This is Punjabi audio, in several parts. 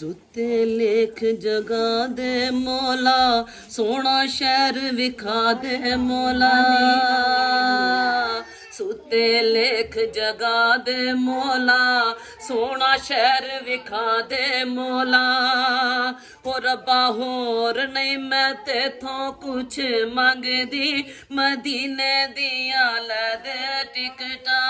ਸੁੱਤੇ ਲੇਖ ਜਗਾ ਦੇ ਮੌਲਾ, ਸੋਹਣਾ ਸ਼ਹਿਰ ਵਿਖਾ ਦੇ ਮੌਲਾ। ਸੁੱਤੇ ਲੇਖ ਜਗਾ ਦੇ ਮੌਲਾ, ਸੋਹਣਾ ਸ਼ਹਿਰ ਵਿਖਾ ਦੇ ਮੌਲਾ। ਹੋ ਰੱਬਾ ਹੋਰ ਨਹੀਂ ਮੈਂ ਤੇਥੋਂ ਕੁਛ ਮੰਗਦੀ, ਮਦੀਨੇ ਦੀਆਂ ਲੈ ਦੇ ਟਿਕਟਾਂ,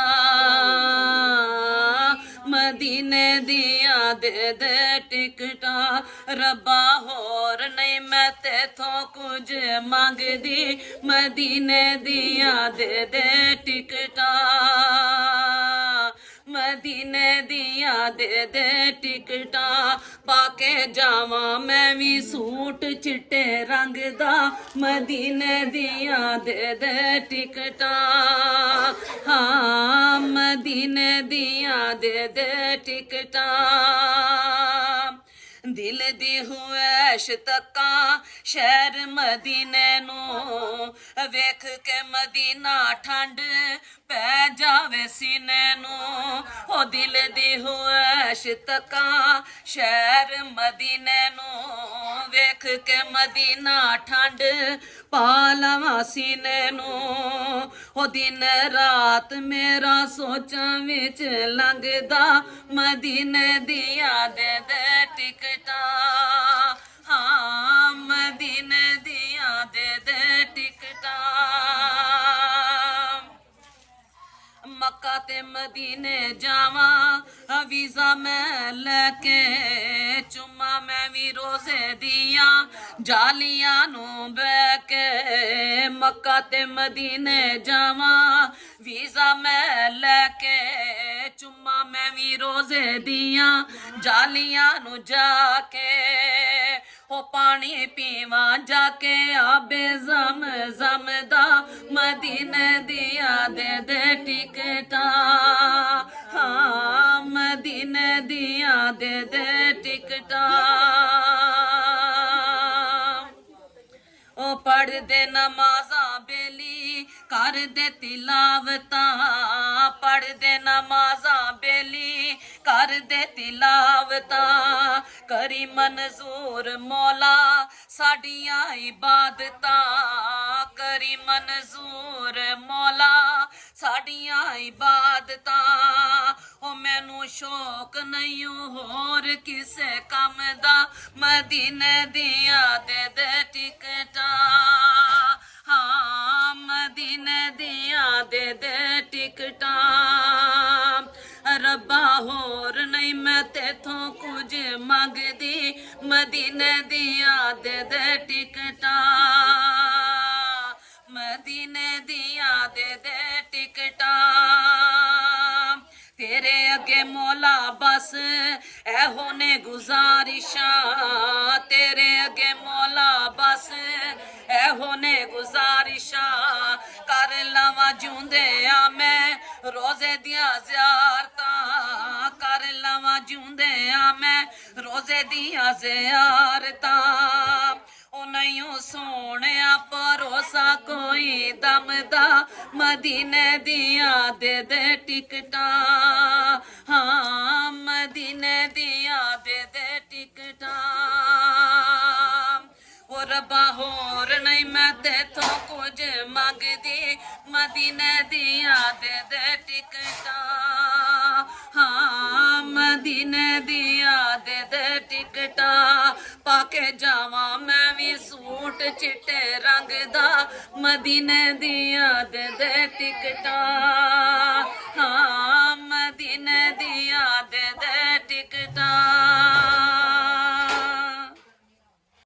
ਮਦੀਨੇ ਦੀਆਂ ਦੇ ਦੇ ਟਿਕਟਾਂ। ਰੱਬਾ ਹੋਰ ਨਹੀਂ ਮੈਂ ਤੇਥੋਂ ਕੁਝ ਮੰਗਦੀ, ਮਦੀਨੇ ਦੀਆਂ ਦੇ ਦੇ ਟਿਕਟਾਂ, ਮਦੀਨੇ ਦੀਆਂ ਦੇ ਦੇ ਟਿਕਟਾਂ। ਪਾ ਕੇ ਜਾਵਾਂ ਮੈਂ ਵੀ ਸੂਟ ਚਿੱਟੇ ਰੰਗ ਦਾ, ਮਦੀਨੇ ਦੀਆਂ ਦੇ ਦੇ ਟਿਕਟਾਂ। ਹਾਂ ਮਦੀਨੇ ਦੀਆਂ ਦੇ ਦੇ ਟਿਕਟਾਂ। ਦਿਲ ਦੀ ਹੁਐਸ਼ ਤੱਕਾਂ ਸ਼ਹਿਰ ਮਦੀਨੇ ਨੂੰ, ਵੇਖ ਕੇ ਮਦੀਨਾ ਠੰਡ ਪੈ ਜਾਵੇ ਸੀਨੇ ਨੂੰ। ਉਹ ਦਿਲ ਦੀ ਹੁਐਸ਼ ਤੱਕਾਂ ਸ਼ਹਿਰ ਮਦੀਨੇ ਨੂੰ, ਵੇਖ ਕੇ ਮਦੀਨਾ ਠੰਡ ਪਾ ਲਵਾਂ ਸੀਨੇ ਨੂੰ। ਉਹ ਦਿਨ ਰਾਤ ਮੇਰਾ ਸੋਚਾਂ ਵਿੱਚ ਲੰਘਦਾ, ਮਦੀਨੇ ਦੀਆਂ ਦੇ ਦੇ ਟਿਕਟਾਂ। ਹਾਂ ਮਦੀਨੇ ਦੀਆਂ ਦੇ ਦੇ ਟਿਕਟਾਂ। ਮੱਕਾ ਤੇ ਮਦੀਨੇ ਜਾਵਾਂ ਵੀਜ਼ਾ ਮੈਂ ਲੈ ਕੇ, ਚੁੰਮਾ ਮੈਂ ਵੀ ਰੋਜ਼ੇ ਦੀਆਂ ਜਾਲੀਆਂ ਨੂੰ ਬਹਿ ਕੇ। ਮੱਕਾ ਤੇ ਮਦੀਨੇ ਜਾਵਾਂ ਵੀਜ਼ਾ ਮੈਂ ਲੈ ਕੇ, ਚੁੰਮਾ ਮੈਂ ਵੀ ਰੋਜ਼ੇ ਦੀਆਂ ਜਾਲੀਆਂ ਨੂੰ ਜਾ ਕੇ। ਉਹ ਪਾਣੀ ਪੀਵਾਂ ਜਾ ਕੇ ਆਬੇ ਜ਼ਮ ਜ਼ਮ ਦਾ, ਮਦੀਨੇ ਦੀਆਂ ਦੇ ਦੇ ਟਿਕਟਾਂ। ਹਾਂ ਮਦੀਨੇ ਦੀਆਂ ਦੇ ਦੇ ਟਿਕਟਾਂ। ਉਹ ਪੜ੍ਹਦੇ ਨਮਾਜ਼ਾਂ ਬੇਲੀ ਕਰਦੇ ਤਿਲਾਵਤਾਂ, ਪੜ੍ਹਦੇ ਨਮਾਜ਼ਾਂ ਬੇਲੀ ਕਰਦੇ ਤਿਲਾਵਤਾਂ। ਕਰੀ ਮਨਜ਼ੂਰ ਮੌਲਾ ਸਾਡੀਆਂ ਇਬਾਦਤਾਂ, ਕਰੀ ਮਨਜ਼ੂਰ ਮੌਲਾ ਸਾਡੀਆਂ ਇਬਾਦਤਾਂ। ਉਹ ਮੈਨੂੰ ਸ਼ੌਕ ਨਹੀਂ ਹੋਰ ਕਿਸੇ ਕੰਮ ਦਾ, ਮਦੀਨੇ ਦੀਆਂ ਦੇ ਦੇ ਟਿਕਟਾਂ। ਹਾਂ ਮਦੀਨੇ ਦੀਆਂ ਦੇ ਦੇ ਟਿਕਟਾਂ। ਰੱਬਾ ਹੋਰ ਨਹੀਂ ਮੈਂ ਤੇਥੋਂ ਕੁਝ ਮੰਗਦੀ, ਮਦੀਨੇ ਦੀਆਂ ਦੇ ਦੇ ਟਿਕਟਾਂ, ਮਦੀਨੇ ਦੀਆਂ ਦੇ ਦੇ ਟਿਕਟਾਂ। ਤੇਰੇ ਅੱਗੇ ਮੌਲਾ ਬਸ ਇਹੋ ਨੇ ਗੁਜ਼ਾਰਿਸ਼ਾਂ, ਤੇਰੇ ਅੱਗੇ ਮੌਲਾ ਬਸ ਇਹੋ ਨੇ ਗੁਜ਼ਾਰਿਸ਼ਾਂ। ਕਰ ਲਵਾਂ ਜਿਉਂਦਿਆਂ ਮੈਂ ਰੋਜ਼ੇ ਦੀਆਂ ਜ਼ਿਆਰਤਾਂ, ਕਰ ਲਵਾਂ ਜਿਉਂਦਿਆਂ ਮੈਂ ਰੋਜ਼ੇ ਦੀਆਂ ਜ਼ਿਆਰਤਾਂ। ਉਹ ਨਹੀਂ ਸੋਹਣਿਆ ਭਰੋਸਾ ਕੋਈ ਦਮ ਦਾ, ਮਦੀਨੇ ਦੀਆਂ ਦੇ ਦੇ ਟਿਕਟਾਂ। ਹਾਂ ਮਦੀਨੇ ਦੀਆਂ ਦੇ ਦੇ ਟਿਕਟਾਂ। ਉਹ ਰੱਬਾ ਹੋਰ ਨਹੀਂ ਮੈਂ ਤੇਥੋਂ ਕੁਝ ਮੰਗਦੀ, ਮਦੀਨੇ ਦੀਆਂ ਦੇ ਦੇ ਟਿਕਟਾਂ। ਹਾਂ ਮਦੀਨੇ ਦੀਆਂ ਦੇ ਦੇ ਟਿਕਟਾਂ। ਪਾ ਕੇ ਜਾਵਾਂ ਮੈਂ ਵੀ ਸੂਟ ਚਿੱਟੇ ਰੰਗ ਦਾ, ਮਦੀਨੇ ਦੀਆਂ ਦੇ ਦੇ ਟਿਕਟਾਂ।